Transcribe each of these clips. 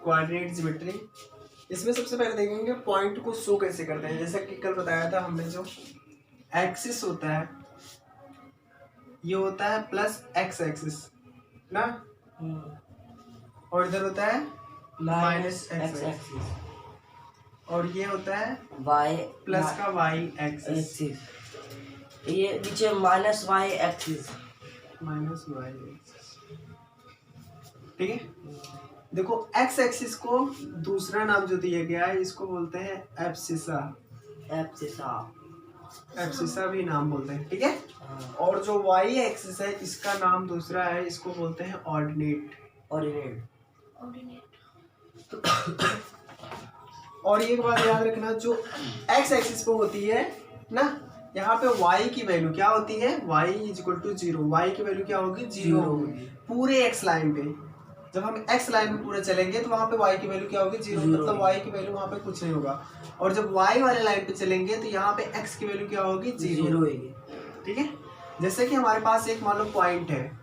Coordinate geometry. इसमें सबसे पहले देखेंगे पॉइंट को शो कैसे करते हैं। जैसा कि कल बताया था हमने, जो एक्सिस होता है ये होता है प्लस एक्स एक्सिस ना, और इधर होता है माइनस एक्स एक्सिस, और ये होता है वाई प्लस का वाई एक्सिस, ये नीचे minus Y axis, minus Y axis. ठीक है, देखो एक्स एक्सिस को दूसरा नाम जो दिया गया है इसको बोलते हैं एब्सिसा। एब्सिसा, एब्सिसा भी नाम बोलते हैं। ठीक है, और जो वाई एक्सिस है इसका नाम दूसरा है, इसको बोलते हैं ऑर्डिनेट। ऑर्डिनेट। और एक बात याद रखना, जो एक्स एक्सिस पे होती है ना, यहाँ पे y की वैल्यू क्या होती है, y is equal to 0। y की वैल्यू क्या होगी, 0 होगी पूरे x लाइन पे। जब हम x लाइन पे पूरे चलेंगे तो वहाँ पे y की वैल्यू क्या होगी, 0, मतलब y की वैल्यू वहाँ पे कुछ नहीं होगा। और जब y वाले लाइन पे चलेंगे तो यहाँ पे x की वैल्यू क्या होगी, 0 होगी। ठीक है, जैसे कि हमारे पास एक मान लो पॉइंट है,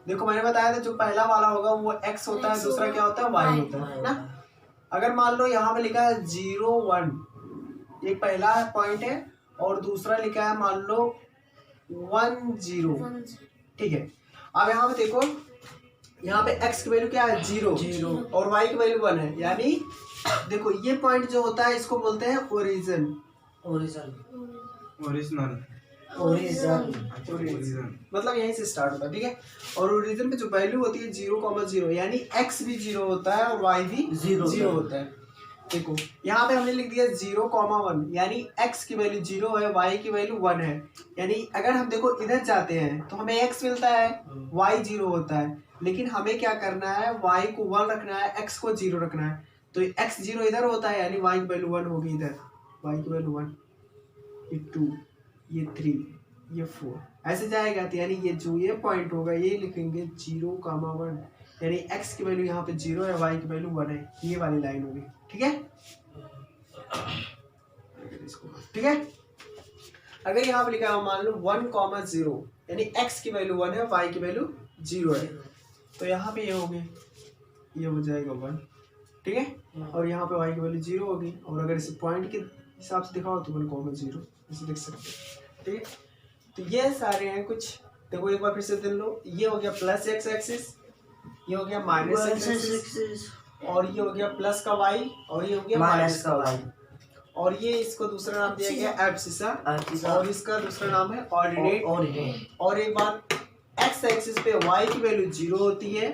देखो मैंने बताया था जो पहला वाला होगा वो x होता है, दूसरा क्या होता है, y होता है ना। अगर मान लो यहाँ पे लिखा है 0 1, ये पहला पॉइंट है, और दूसरा लिखा है मान लो 1 0। ठीक है, अब यहाँ पे देखो, यहाँ पे x की वैल्यू क्या है, 0 और y की वैल्यू 1 है, यानी देखो ये पॉइंट जो होता है इसको बोलते हैं ओरिजिन। ओरिजिनल मतलब यहीं से स्टार्ट होता है। ठीक है, और ओरिजिन पे जो वैल्यू होती है 0,0, यानी x भी 0 होता है और y भी 0 होता है। देखो यहाँ पे हमने लिख दिया 0,1, यानी x की वैल्यू 0 है, y की वैल्यू 1 है। यानी अगर हम देखो इधर जाते हैं तो हमें x मिलता है, y 0 होता है, लेकिन हमें क्या करना है, y को 1 रखना है, x को 0 रखना है। तो x 0 इधर होता है, यानी y की वैल्यू 1 होगी इधर, y की वैल्यू 1, ये 2, ये 3, ये 4 ऐसे जाएगा। तो यानी ये जो ये पॉइंट होगा ये लिखेंगे 0,1, यानी x की वैल्यू यहाँ पे 0 है, y की वैल्यू 1 है, ये वाली लाइन होगी। ठीक है, ठीक है। अगर यहाँ पे लिखा है मान लो 1,0, यानी x की वैल्यू 1 है, y की वैल्यू 0 है, तो यहाँ पे ये होगी, ये हो जाएगा 1। ठीक है, और यहाँ पे y की वैल्यू 0 होगी, और अगर इसे पॉइंट के हिसाब से दिखाओ तो 1,0 इसे देख सकते हैं। ठीक है, तो ये सारे हैं कुछ। देखो एक बार फिर से देख लो, ये हो गया प्लस एक्स एक्सिस, ये हो गया माइनस एक्स एक्सिस, और ये हो गया प्लस का y, और ये हो गया माइनस का y, और ये इसको दूसरा नाम दिया गया एब्सिसा, और इसका दूसरा नाम है ऑर्डिनेट। और एक बात, x एक्सिस पे y की वैल्यू 0 होती है,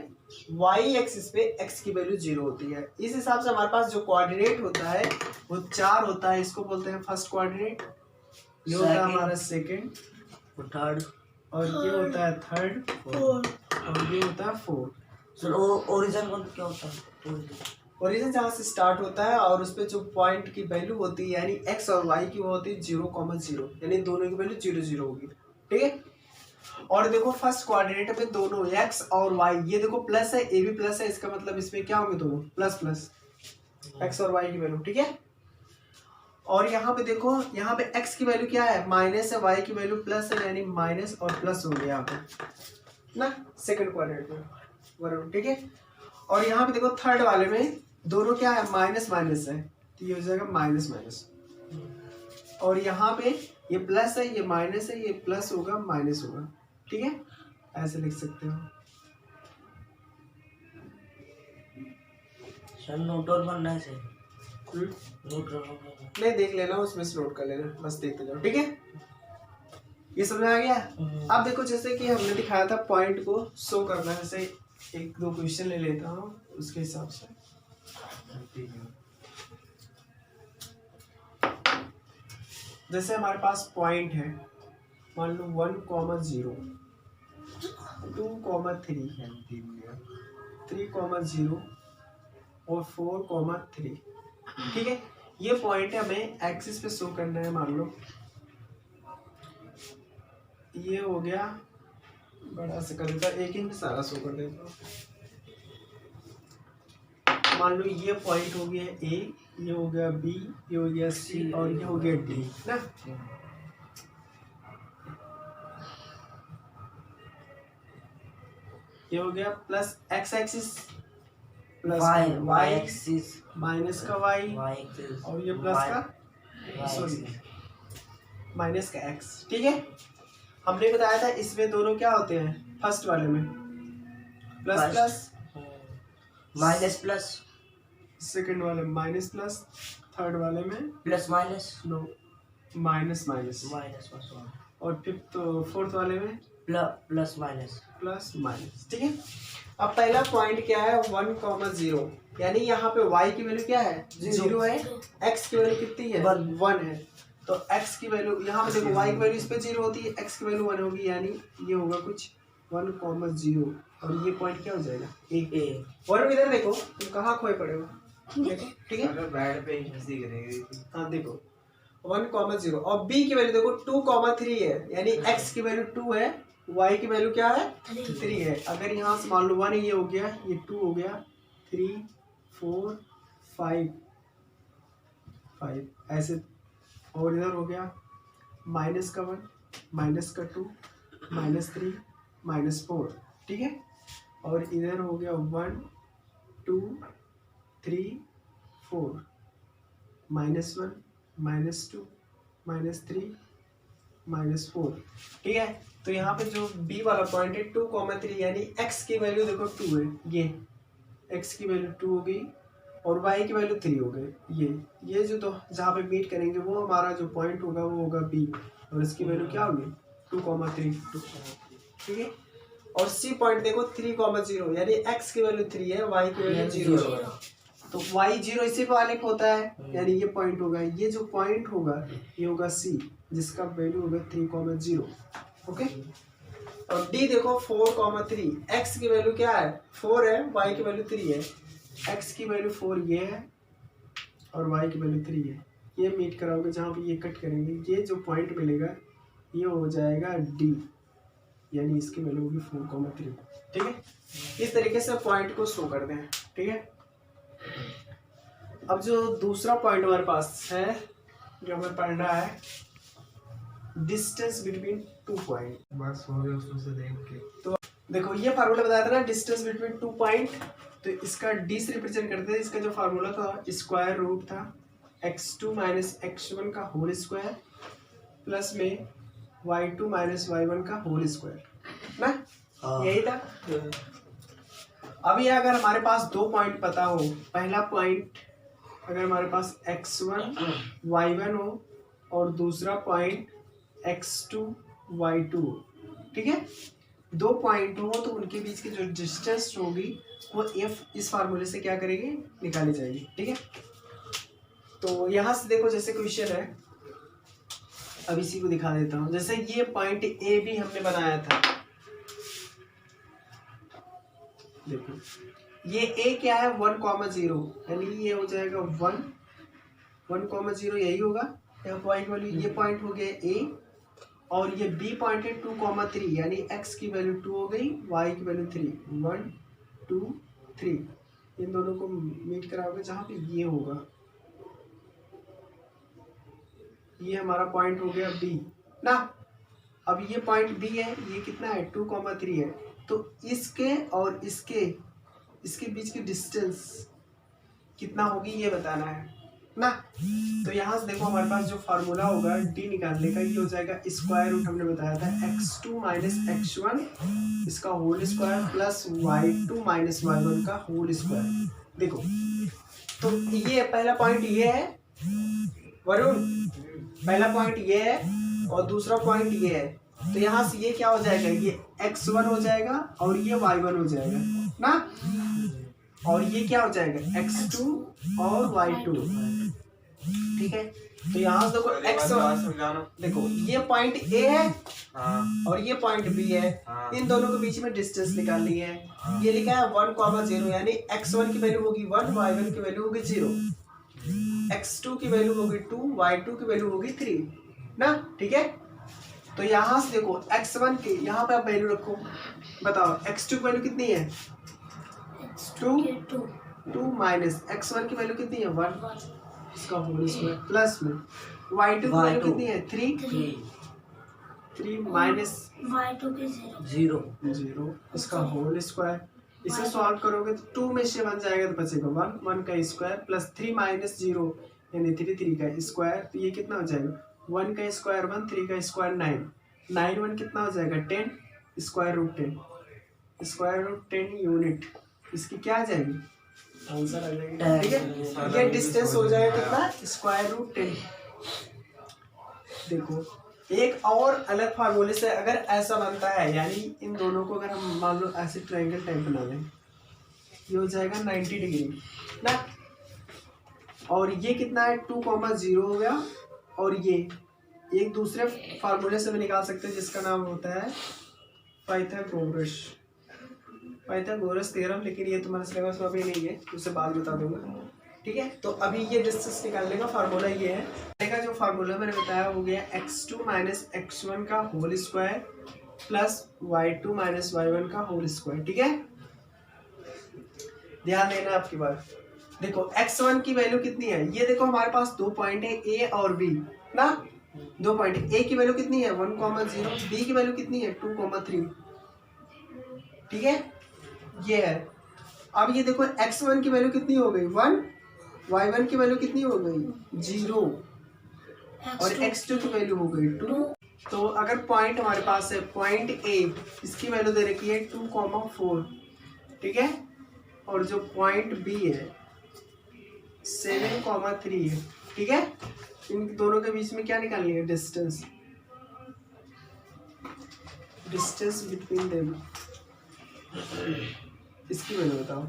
y एक्सिस पे x की वैल्यू 0 होती है। इस हिसाब से हमारे पास जो कोऑर्डिनेट होता है वो 4 होता है, इसको बोलते हैं फर्स्ट कोऑर्डिनेट, ये होता है हमारा सेकंड, थर्ड, और ये होता है थर्ड, और ये होता है फोर्थ। ओरिजिन क्या होता है, ओरिजिन जहाँ से स्टार्ट होता है और उस पे जो पॉइंट की वैल्यू होती है, यानी x और y की वो होती है 0,0, यानी दोनों की वैल्यू 0 0 होगी। ठीक है, और देखो फर्स्ट कोऑर्डिनेट में दोनों x और y, ये देखो प्लस है, a भी प्लस है, इसका मतलब इसमें क्या होंगे, दोनों प्लस प्लस, x और y की वैल्यू। ठीक है, और यहाँ पे देखो, यहाँ पे x की वैल्यू क्या है, माइनस है, y की वैल्यू प्लस है, यानी माइनस और प्लस हो गया यहाँ पे ना, सेकंड कोऑर्डिनेट में बराबर। ठीक है, और यहाँ पे देखो थर्ड वाले में दोनों क्या है, माइनस माइनस है, तो ये हो जाएगा माइनस माइनस, और यहाँ पे ये प्लस है, ये माइनस है, ये प्लस होगा, माइनस होगा। ठीक है, ऐसे लिख सकते हो। सर नोट और बनना है सर, नोट नहीं देख लेना, उसमें से नोट कर लेना, बस देखते जाओ। ठीक है, ये समझ आ गया। अब देखो जैसे कि हमने दिखाया था पॉइंट को शो करना है, जैसे एक दो क्वेश्चन ले लेता हूँ उसके हिसाब से। जैसे हमारे पास पॉइंट है, मान लो 1,0, 2,3, 3,0 और 4,3। ठीक है, ये पॉइंट है, हमें एक्सिस पे शो करना है। मान लो ये हो गया, बड़ा से कर देता, एक ही में सारा शो कर देता हूँ। मान लो ये पॉइंट हो गया ए, ये हो गया बी, ये हो गया सी, और ये हो गया डी ना। ये हो गया plus X axis, plus y Y axis minus का वाई y एक्सिस और ये प्लस का सॉरी माइनस का एक्स। ठीक है, हमने बताया था इसमें दोनों क्या होते हैं, फर्स्ट वाले में plus First. Plus, minus plus second वाले में माइनस प्लस, थर्ड वाले में plus minus no minus minus, minus plus और फिफ्थ फोर्थ वाले में प्लस माइनस प्लस माइनस। ठीक है, अब पहला पॉइंट क्या है 1,0, यानी यहाँ पे y की वैल्यू क्या है, जीरो है, x की वैल्यू कितनी है, 1 है। तो x की वैल्यू यहाँ पे देखो y की वैल्यू इस पे 0 होती है, x की वैल्यू 1 होगी, यानी ये होगा कुछ 1,0 और ये पॉइंट क्या हो जाएगा ए। और इधर देखो तुम कहाँ खोए पड़े हो, देखो ठीक है, अगर बेड पे ही हंसी करेंगे। हाँ देखो 1,0 और b की वैल्यू देखो 2,3 है, यानी x की वैल्यू 2 है, y की वैल्यू क्या है 3 है। अगर यहाँ से मान लो 1 ये हो गया, ये 2 हो गया, 3 4 5 ऐसे, और इधर हो गया माइनस का 1 माइनस का 2 -3 -4। ठीक है, और इधर हो गया 1 2 3 4 -1 -2 -3 -4। ठीक है, तो यहाँ पे जो b वाला पॉइंट है 2,3, यानी x की वैल्यू देखो 2 है, ये x की वैल्यू 2 हो गई और y की वैल्यू 3 हो गई। ये जो तो जहाँ पे मीट करेंगे वो हमारा जो पॉइंट होगा वो होगा b, और इसकी वैल्यू क्या होगी 2,3। ठीक है, और c पॉइंट देखो 3,0, यानी x की वैल्यू 3 है, y की वैल्यू 0 है, तो y 0 इसी वाले को होता है, यानी ये पॉइंट होगा, ये जो पॉइंट होगा ये होगा c, जिसका वैल्यू होगा 3,0। ओके, और d देखो 4,3, x की वैल्यू क्या है 4 है, y की वैल्यू 3 है, x की वैल्यू 4 ये है और y की वैल्यू 3 है। ये मीट कराओगे जहाँ पे ये कट करेंगे, ये जो पॉइंट मिलेगा ये हो जाएगा d, यानी इसकी वैल्यू होगी 4,3। ठीक है, इस तरीके से पॉइंट को शो करते हैं। ठीक है, अब जो दूसरा पॉइंट हमारे पास है जो हमें पढ़ना है, डिस्टेंस बिटवीन 2 पॉइंट। बस हो गया उसमें से देख के। तो देखो ये फार्मूला बताया था ना, डिस्टेंस बिटवीन 2 पॉइंट, तो इसका d से रिप्रेजेंट करते थे। इसका जो फार्मूला था स्क्वायर रूट था x2 - x1 का होल स्क्वायर प्लस में y2 - y1 का होल स्क्वायर ना, यही था। अभी अगर हमारे पास 2 पॉइंट पता हो, पहला पॉइंट अगर हमारे पास x1 y1 हो और दूसरा पॉइंट x2 y2 हो, ठीक है, 2 पॉइंट हो तो उनके बीच की जो डिस्टेंस होगी वो f इस फार्मूले से क्या करेगी, निकाली जाएगी। ठीक है, तो यहाँ से देखो जैसे क्वेश्चन है, अब इसी को दिखा देता हूँ। जैसे ये पॉइंट ए भी हमने बनाया था, देखो ये a क्या है 1,0, यानी ये हो जाएगा 1,0 यही होगा यहाँ पॉइंट वैल्यू, ये पॉइंट हो गया a, और ये b पॉइंट है 2,3, यानी x की वैल्यू 2 हो गई, y की वैल्यू 3, 1 2 3, इन दोनों को मीट कराओगे जहाँ पे ये होगा, ये हमारा पॉइंट हो गया b ना। अब ये पॉइंट b है, ये कितना है 2,3 है, तो इसके और इसके बीच की डिस्टेंस कितना होगी ये बताना है ना। तो यहाँ से देखो हमारे पास जो फार्मूला होगा d निकालने का, ये हो जाएगा स्क्वायर रूट, हमने बताया था x2 - x1 इसका whole square plus y2 - y1 का होल स्क्वायर। देखो तो ये पहला पॉइंट ये है वरुण, पहला पॉइंट ये है और दूसरा पॉइंट ये है, तो यहाँ से ये क्या हो जाएगा, ये x1 हो जाएगा और ये y1 हो जाएगा ना, और ये क्या हो जाएगा x2 और y2। ठीक है, तो यहाँ से देखो x1, देखो ये पॉइंट a है और ये पॉइंट b है, इन दोनों के बीच में डिस्टेंस निकालनी है। ये लिखा है 1,0, यानी x1 की वैल्यू होगी 1, y1 की वैल्यू होगी 0, x2 की वैल्यू होगी 2, y2 की वैल्यू होगी 3 ना। ठीक है, तो यहाँ से देखो x1 की यहाँ पे आप वैल्यू रखो, बताओ x2 की वैल्यू कितनी है 2 माइनस x1 की वैल्यू कितनी है 1, इसका होल स्क्वायर प्लस में y2 की वैल्यू कितनी है 3 माइनस y2 के 0 0, इसका होल स्क्वायर इसे सॉल्व करोगे तो 2 में से 1 जाएगा तो बचेगा 1, 1 का स्क्वायर प्लस 3 माइनस 0 यानी 3, 3 का स्क्वायर, तो ये कितना हो जाएगा 1 का स्क्वायर 1, 3 का स्क्वायर 9, 9 1 कितना हो जाएगा 10, स्क्वायर रूट 10 यूनिट, इसकी क्या आ जाएगी आंसर आ जाएगा। ठीक है, ये डिस्टेंस हो जाएगा कितना स्क्वायर रूट 10। देखो एक और अलग फार्मूले से अगर ऐसा बनता है, यानी इन दोनों को अगर हम मान लो ऐसे ट्रायंगल टाइप बना लें, ये हो जाएगा 90 डिग्री ना, और ये कितना है 2,0 हो गया, और ये एक दूसरे फार्मूले से भी निकाल सकते हैं जिसका नाम होता है पाइथागोरस थ्योरम, लेकिन ये तुम्हारे सिलेबस में अभी नहीं है, उसे बाद बता दूंगा। ठीक है, तो अभी ये डिस्टेंस निकालने का फार्मूला ये है का जो फार्मूला मैंने बताया हो गया x2 माइनस x1 का whole square plus y2 minus y1 का होल स्क्वायर। ठीक है, ध्यान देना आपकी बात। देखो x1 की वैल्यू कितनी है, ये देखो हमारे पास 2 पॉइंट है a और b ना, 2 पॉइंट, a की वैल्यू कितनी है 1,0, b की वैल्यू कितनी है 2,3। ठीक है, ये है। अब ये देखो x1 की वैल्यू कितनी हो गई 1, y1 की वैल्यू कितनी हो गई 0, और x2 की वैल्यू हो गई 2। तो अगर पॉइंट हमारे पास है पॉइंट A, इसकी वैल्यू दे रखी है 2,4, ठीक है, और जो पॉइंट B है 7,3 है। ठीक है, इन दोनों के बीच में क्या निकालनी है डिस्टेंस बिटवीन देम, इसकी वैल्यू बताओ।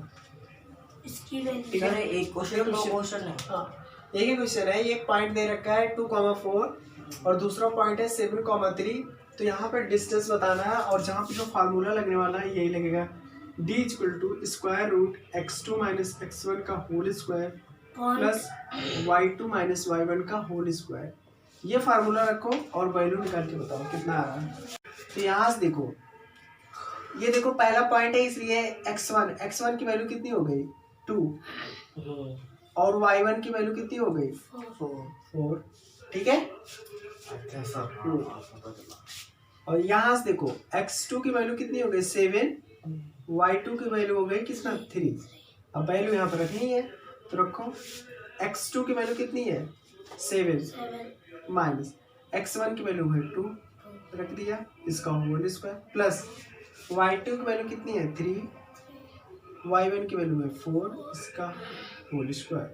इसकी वैल्यू एक क्वेश्चन दो क्वेश्चन है। हाँ, एक ही क्वेश्चन है, ये पॉइंट दे रखा है 2,4 और दूसरा पॉइंट है 7,3, तो यहाँ पे डिस्टेंस बताना है, और जहाँ पे जो फार्मूला लगने वाला है यही लगेगा d = square root x2 minus x1 का whole square plus y2 minus y1 का होल स्क्वायर। ये फार्मूला रखो और वैल्यू निकाल के बताओ कितना आ रहा है। तो यहाँ से देखो, ये देखो पहला पॉइंट है इसलिए x1 की वैल्यू कितनी हो गई 2, और y1 की वैल्यू कितनी हो गई 4। ठीक है, और यहाँ से देखो x2 की वैल्यू कितनी हो गई 7, y2 की वैल्यू हो गई कितना 3। अब वैल्यू यहाँ पर रखनी है तो रखो, x2 की वैल्यू कितनी है 7 माइनस x1 की वैल्यू है 2, रख दिया, इसका होल स्क्वायर प्लस y2 की वैल्यू कितनी है 3, y1 की वैल्यू है 4, इसका होल स्क्वायर।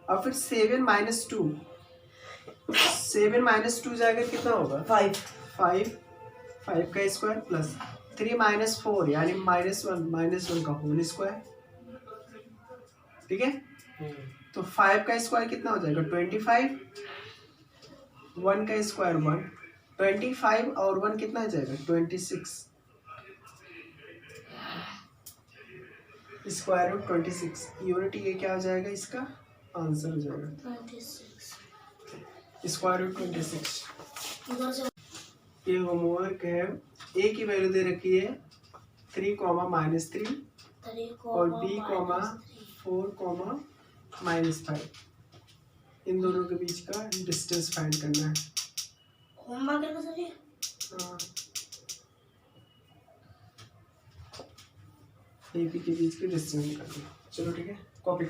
अब फिर 7 माइनस 2 जाएगा कितना होगा 5 का स्क्वायर प्लस 3 माइनस 4 यानी -1 का होल स्क्वायर। ठीक है, तो 5 का स्क्वायर कितना हो जाएगा 25, 1 का स्क्वायर 1, 25 और 1 कितना हो जाएगा 26, स्क्वायर रूट 26 यूनिट, ये क्या हो जाएगा इसका आंसर हो जाएगा 26, स्क्वायर रूट 26। ये होमवर्क है, ए की वैल्यू दे रखी है 3, -3 और b, 4, -5, इन दोनों के बीच का डिस्टेंस फाइंड करना है। हाँ, ए बी के बीच की डिस्टेंस निकालना। चलो ठीक है, कॉपी